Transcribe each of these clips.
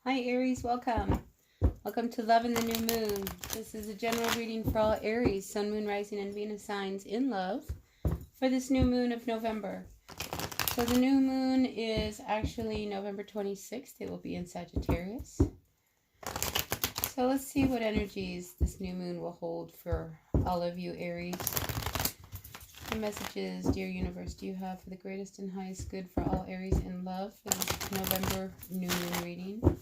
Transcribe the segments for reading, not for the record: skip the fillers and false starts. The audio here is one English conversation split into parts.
Hi Aries, welcome. Welcome to Love in the New Moon. This is a general reading for all Aries, Sun, Moon, Rising, and Venus signs in love for this new moon of November. So the new moon is actually November 26th. It will be in Sagittarius. So let's see what energies this new moon will hold for all of you Aries. What messages, dear universe, do you have for the greatest and highest good for all Aries in love for this November new moon reading?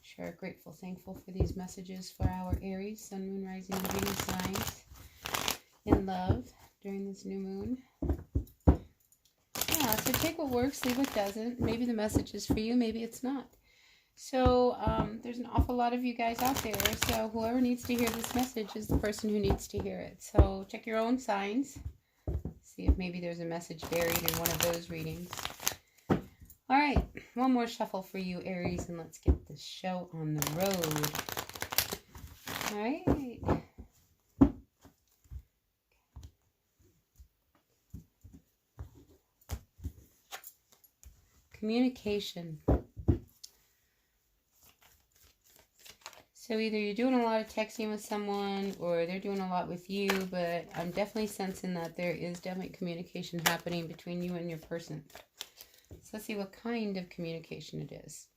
Sure, grateful, thankful for these messages for our Aries, Sun, Moon, Rising, and Venus signs in love during this new moon. Yeah, so take what works, leave what doesn't. Maybe the message is for you, maybe it's not. So there's an awful lot of you guys out there, so whoever needs to hear this message is the person who needs to hear it. So check your own signs. See if maybe there's a message buried in one of those readings. All right, one more shuffle for you, Aries, and let's get this show on the road. All right. Communication. So either you're doing a lot of texting with someone or they're doing a lot with you, but I'm definitely sensing that there is definitely communication happening between you and your person. So let's see what kind of communication it is.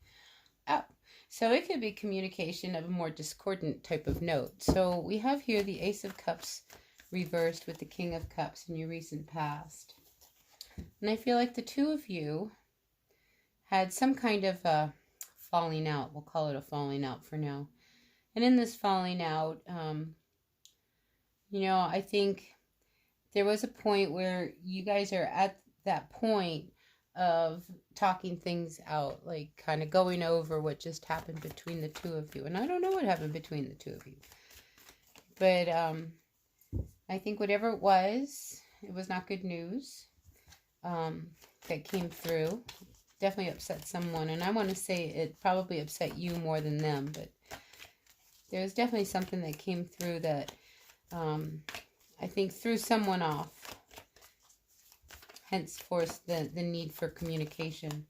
Oh, so it could be communication of a more discordant type of note. So we have here the Ace of Cups reversed with the King of Cups in your recent past. And I feel like the two of you had some kind of falling out. We'll call it a falling out for now. And in this falling out, I think there was a point where you guys are at that point of talking things out, like kind of going over what just happened between the two of you. And I don't know what happened between the two of you. But I think whatever it was not good news that came through. Definitely upset someone. And I want to say it probably upset you more than them, but there's definitely something that came through that I think threw someone off. Henceforth, the need for communication.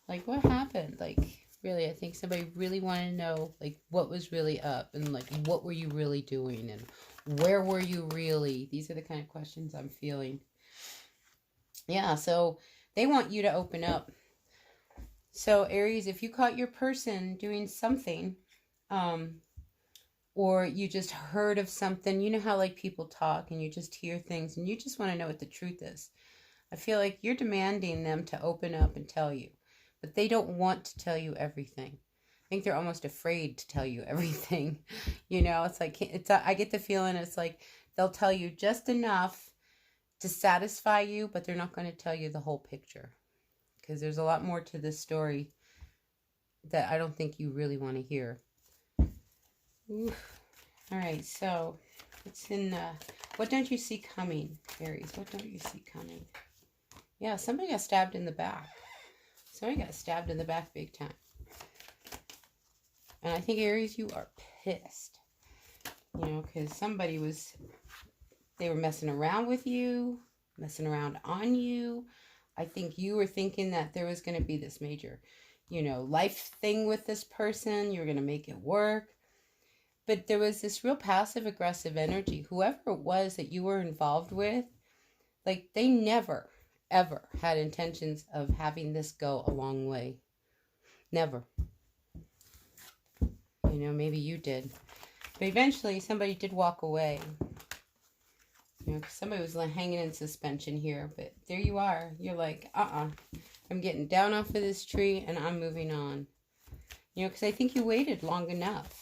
Like, what happened? Like, really, I think somebody really wanted to know, like, what was really up and, like, what were you really doing and where were you really? These are the kind of questions I'm feeling. Yeah, so they want you to open up. So, Aries, if you caught your person doing something, or you just heard of something, you know how like people talk and you just hear things and you just want to know what the truth is. I feel like you're demanding them to open up and tell you, but they don't want to tell you everything. I think they're almost afraid to tell you everything. It's like, I get the feeling it's like they'll tell you just enough to satisfy you, but they're not going to tell you the whole picture. Because there's a lot more to this story that I don't think you really want to hear. Oof. All right, so it's in what don't you see coming, Aries? What don't you see coming? Yeah, somebody got stabbed in the back. Somebody got stabbed in the back big time. And I think, Aries, you are pissed. Because they were messing around with you, messing around on you. I think you were thinking that there was going to be this major, life thing with this person. You were going to make it work. But there was this real passive-aggressive energy. Whoever it was that you were involved with, like, they never, ever had intentions of having this go a long way. Never. Maybe you did. But eventually, somebody did walk away. Somebody was hanging in suspension here. But there you are. You're like, I'm getting down off of this tree, and I'm moving on. Because I think you waited long enough.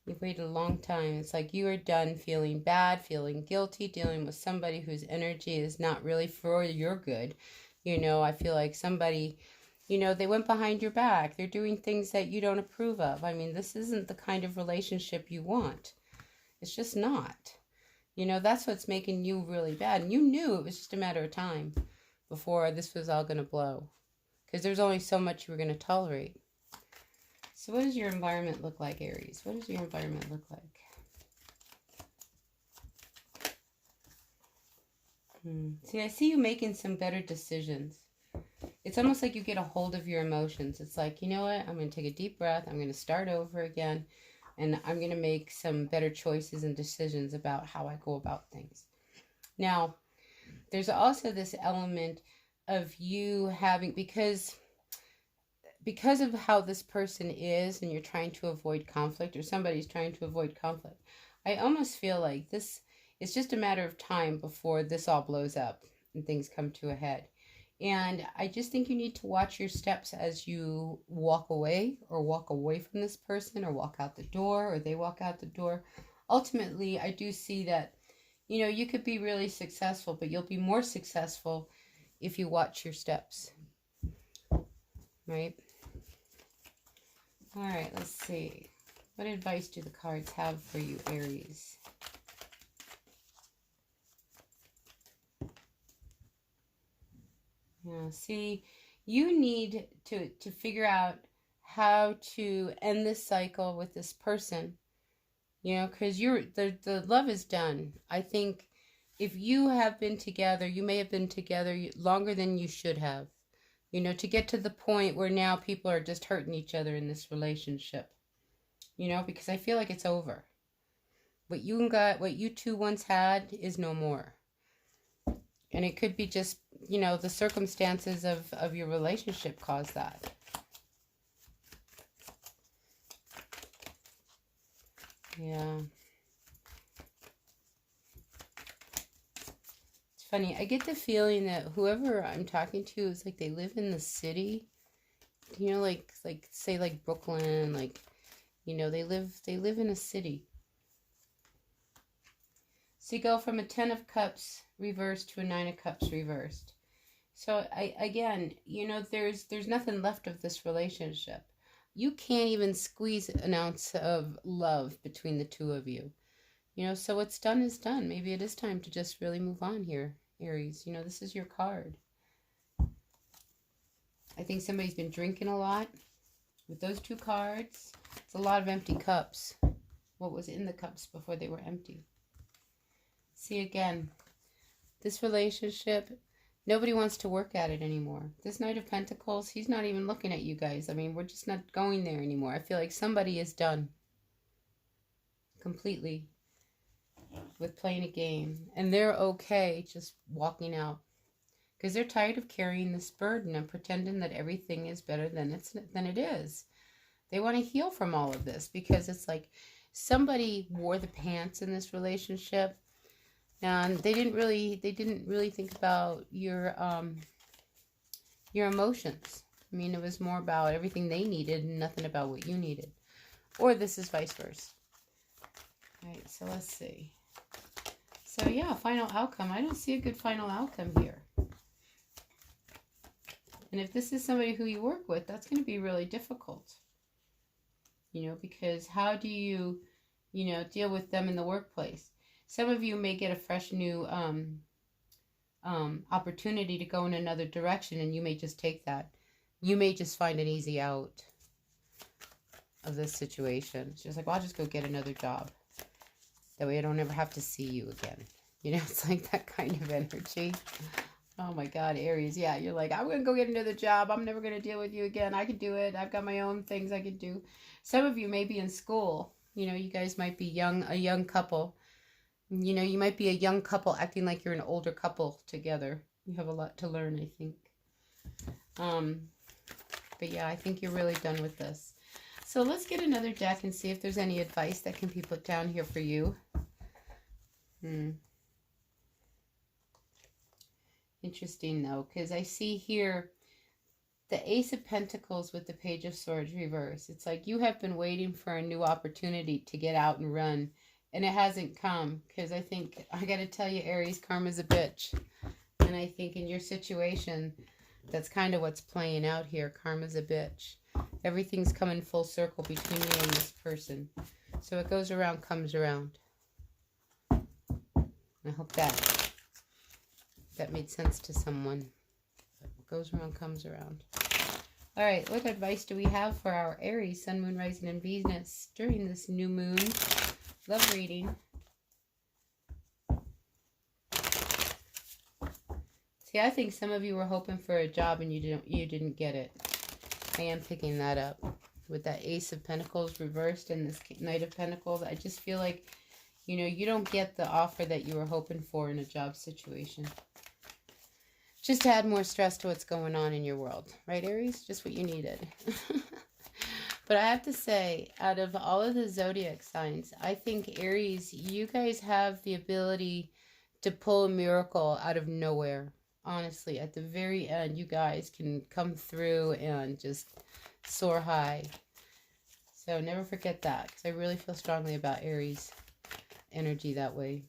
You've waited a long time. It's like you are done feeling bad, feeling guilty, dealing with somebody whose energy is not really for your good. I feel like somebody, they went behind your back. They're doing things that you don't approve of. I mean, this isn't the kind of relationship you want. It's just not. That's what's making you really bad. And you knew it was just a matter of time before this was all going to blow. Because there's only so much you were going to tolerate. So what does your environment look like, Aries? What does your environment look like? See, I see you making some better decisions. It's almost like you get a hold of your emotions. It's like, you know what? I'm going to take a deep breath. I'm going to start over again. And I'm going to make some better choices and decisions about how I go about things. Now, there's also this element of you having, because of how this person is, and you're trying to avoid conflict, or somebody's trying to avoid conflict, I almost feel like this is just a matter of time before this all blows up and things come to a head. And I just think you need to watch your steps as you walk away, or walk away from this person, or walk out the door, or they walk out the door. Ultimately, I do see that, you know, you could be really successful, but you'll be more successful if you watch your steps. Right? All right, let's see. What advice do the cards have for you, Aries? Yeah, see, you need to figure out how to end this cycle with this person, you know, because the love is done. I think if you have been together, you may have been together longer than you should have, you know, to get to the point where now people are just hurting each other in this relationship, you know, because I feel like it's over. What you two once had is no more. And it could be just, you know, the circumstances of your relationship caused that. Yeah. It's funny. I get the feeling that whoever I'm talking to is like they live in the city. You know, like say like Brooklyn, like, you know, they live in a city. So you go from a 10 of Cups reversed to a 9 of Cups reversed. So again, you know, there's nothing left of this relationship. You can't even squeeze an ounce of love between the two of you. You know, so what's done is done. Maybe it is time to just really move on here, Aries. You know, this is your card. I think somebody's been drinking a lot. With those two cards, it's a lot of empty cups. What was in the cups before they were empty? See, again, this relationship, nobody wants to work at it anymore. This Knight of Pentacles, he's not even looking at you guys. I mean, we're just not going there anymore. I feel like somebody is done completely with playing a game. And they're okay just walking out. Because they're tired of carrying this burden and pretending that everything is better than it is. They want to heal from all of this, because it's like somebody wore the pants in this relationship. And they didn't really think about your emotions. I mean, it was more about everything they needed and nothing about what you needed. Or this is vice versa. All right, so let's see. So yeah, final outcome. I don't see a good final outcome here. And if this is somebody who you work with, that's going to be really difficult. You know, because how do you, you know, deal with them in the workplace? Some of you may get a fresh new opportunity to go in another direction, and you may just take that. You may just find an easy out of this situation. It's just like, well, I'll just go get another job. That way I don't ever have to see you again. You know, it's like that kind of energy. Oh my God, Aries. Yeah, you're like, I'm going to go get another job. I'm never going to deal with you again. I can do it. I've got my own things I can do. Some of you may be in school. You know, you guys might be a young couple. You know, you might be a young couple acting like you're an older couple together. You have a lot to learn, I think. But yeah, I think you're really done with this. So let's get another deck and see if there's any advice that can be put down here for you. Interesting, though, because I see here the Ace of Pentacles with the Page of Swords reverse. It's like you have been waiting for a new opportunity to get out and run, and it hasn't come, because I think, I got to tell you, Aries, karma's a bitch. And I think in your situation, that's kind of what's playing out here. Karma's a bitch. Everything's coming full circle between you and this person. So what goes around comes around. I hope that made sense to someone. What goes around comes around. All right, what advice do we have for our Aries, Sun, Moon, Rising, and Venus during this new moon love reading? See, I think some of you were hoping for a job and you didn't get it. I am picking that up with that Ace of Pentacles reversed and this Knight of Pentacles. I just feel like, you know, you don't get the offer that you were hoping for in a job situation. Just to add more stress to what's going on in your world. Right, Aries? Just what you needed. But I have to say, out of all of the zodiac signs, I think Aries, you guys have the ability to pull a miracle out of nowhere. Honestly, at the very end, you guys can come through and just soar high. So never forget that, because I really feel strongly about Aries energy that way.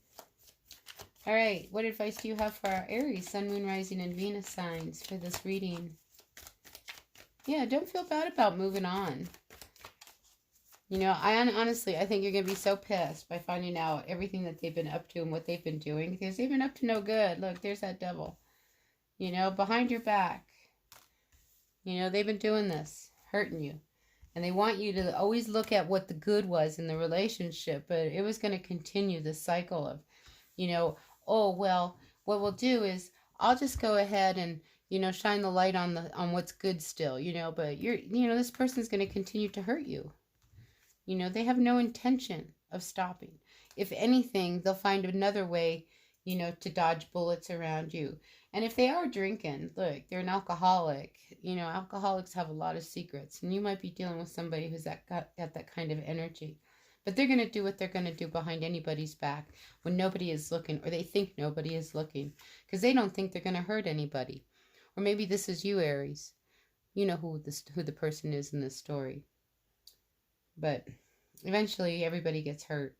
All right, what advice do you have for our Aries, Sun, Moon, Rising, and Venus signs for this reading? Yeah, don't feel bad about moving on. You know, honestly, I think you're going to be so pissed by finding out everything that they've been up to and what they've been doing, because they've been up to no good. Look, there's that devil. You know, behind your back. You know, they've been doing this, hurting you. And they want you to always look at what the good was in the relationship, but it was going to continue the cycle of, you know, oh, well, what we'll do is I'll just go ahead and, you know, shine the light on what's good still, you know, but this person's going to continue to hurt you. You know, they have no intention of stopping. If anything, they'll find another way, you know, to dodge bullets around you. And if they are drinking, look, they're an alcoholic. You know, alcoholics have a lot of secrets. And you might be dealing with somebody who's got that kind of energy. But they're going to do what they're going to do behind anybody's back when nobody is looking, or they think nobody is looking, because they don't think they're going to hurt anybody. Or maybe this is you, Aries. You know who the person is in this story. But eventually everybody gets hurt.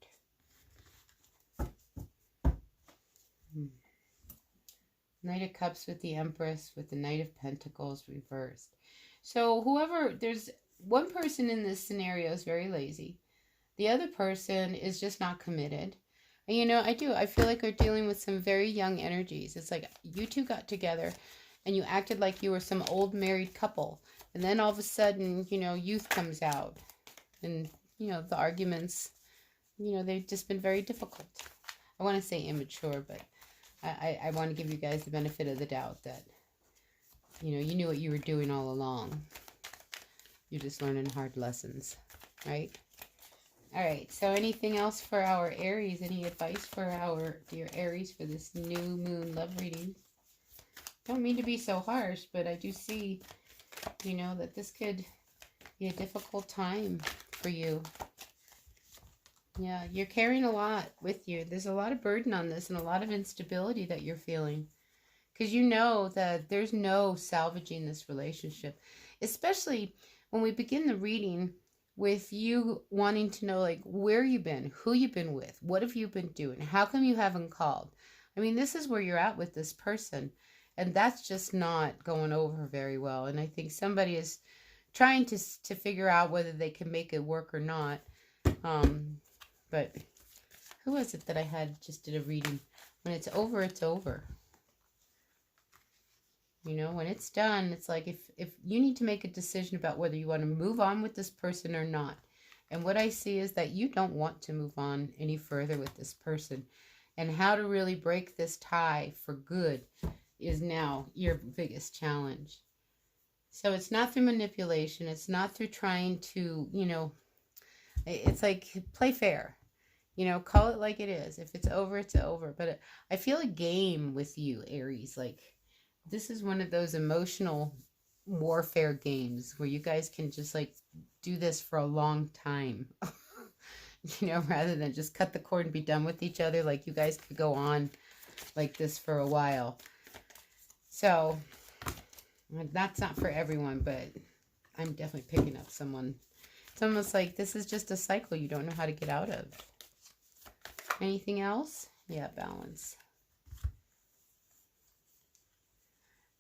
Knight of Cups with the Empress with the Knight of Pentacles reversed. So there's one person in this scenario is very lazy. The other person is just not committed. And you know, I feel like we're dealing with some very young energies. It's like you two got together and you acted like you were some old married couple. And then all of a sudden, you know, youth comes out. And, you know, the arguments, you know, they've just been very difficult. I want to say immature, but I want to give you guys the benefit of the doubt that, you know, you knew what you were doing all along. You're just learning hard lessons, right? All right, so anything else for our Aries? Any advice for our dear Aries for this new moon love reading? Don't mean to be so harsh, but I do see, you know, that this could be a difficult time for you. Yeah, you're carrying a lot with you. There's a lot of burden on this and a lot of instability that you're feeling. Because you know that there's no salvaging this relationship. Especially when we begin the reading with you wanting to know, like, where you've been, who you've been with, what have you been doing, how come you haven't called? I mean, this is where you're at with this person. And that's just not going over very well. And I think somebody is trying to figure out whether they can make it work or not. But who was it that I had just did a reading? When it's over, it's over. You know, when it's done, it's like if you need to make a decision about whether you want to move on with this person or not. And what I see is that you don't want to move on any further with this person. And how to really break this tie for good is now your biggest challenge. So it's not through manipulation. It's not through trying to, you know, it's like play fair. You know, call it like it is. If it's over, it's over. But I feel a game with you, Aries. Like, this is one of those emotional warfare games where you guys can just, like, do this for a long time. You know, rather than just cut the cord and be done with each other. Like, you guys could go on like this for a while. So that's not for everyone, but I'm definitely picking up someone. It's almost like this is just a cycle you don't know how to get out of. Anything else? Yeah, balance.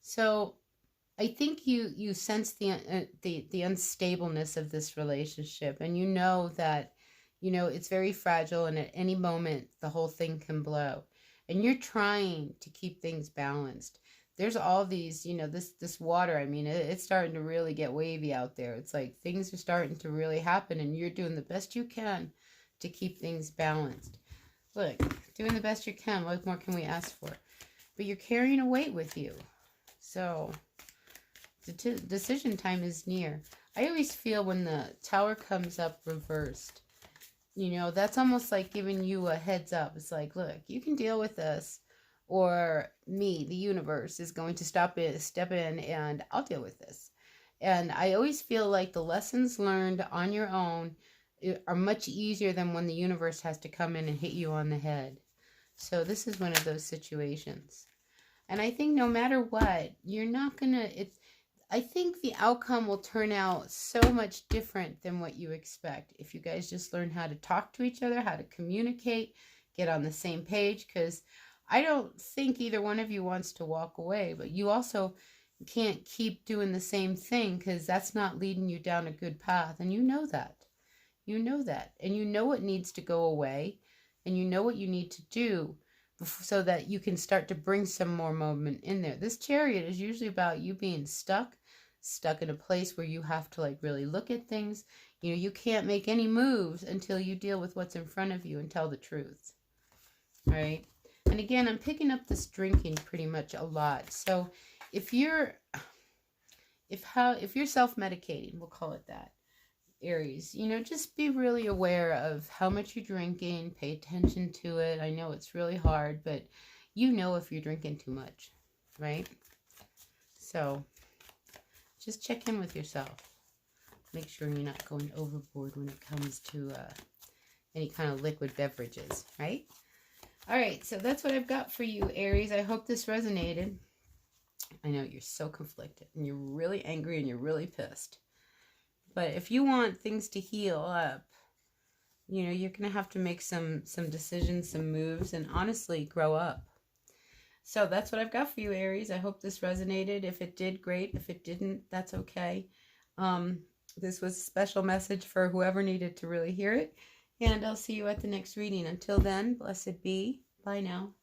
So I think you sense the unstableness of this relationship, and you know that, you know, it's very fragile, and at any moment the whole thing can blow. And you're trying to keep things balanced. There's all these, you know, this water, I mean, it's starting to really get wavy out there. It's like things are starting to really happen, and you're doing the best you can to keep things balanced. Look, doing the best you can. What more can we ask for? but you're carrying a weight with you. So decision time is near. I always feel when the Tower comes up reversed, you know, that's almost like giving you a heads up. It's like, look, you can deal with this, or me, the universe, is going to step in, and I'll deal with this. And I always feel like the lessons learned on your own are much easier than when the universe has to come in and hit you on the head. So this is one of those situations. And I think no matter what, you're not going to, I think the outcome will turn out so much different than what you expect if you guys just learn how to talk to each other, how to communicate, get on the same page. Because I don't think either one of you wants to walk away, but you also can't keep doing the same thing, because that's not leading you down a good path. And you know that. You know that. And you know what needs to go away, and you know what you need to do so that you can start to bring some more movement in there. This Chariot is usually about you being stuck in a place where you have to like really look at things. You know, you can't make any moves until you deal with what's in front of you and tell the truth. All right. And again, I'm picking up this drinking pretty much a lot. So if you're self-medicating, we'll call it that, Aries, you know, just be really aware of how much you're drinking. Pay attention to it. I know it's really hard, but you know if you're drinking too much, right? So just check in with yourself. Make sure you're not going overboard when it comes to any kind of liquid beverages, right? All right, so that's what I've got for you, Aries. I hope this resonated. I know you're so conflicted, and you're really angry, and you're really pissed. But if you want things to heal up, you know, you're going to have to make some decisions, some moves, and honestly, grow up. So that's what I've got for you, Aries. I hope this resonated. If it did, great. If it didn't, that's okay. This was a special message for whoever needed to really hear it. And I'll see you at the next reading. Until then, blessed be. Bye now.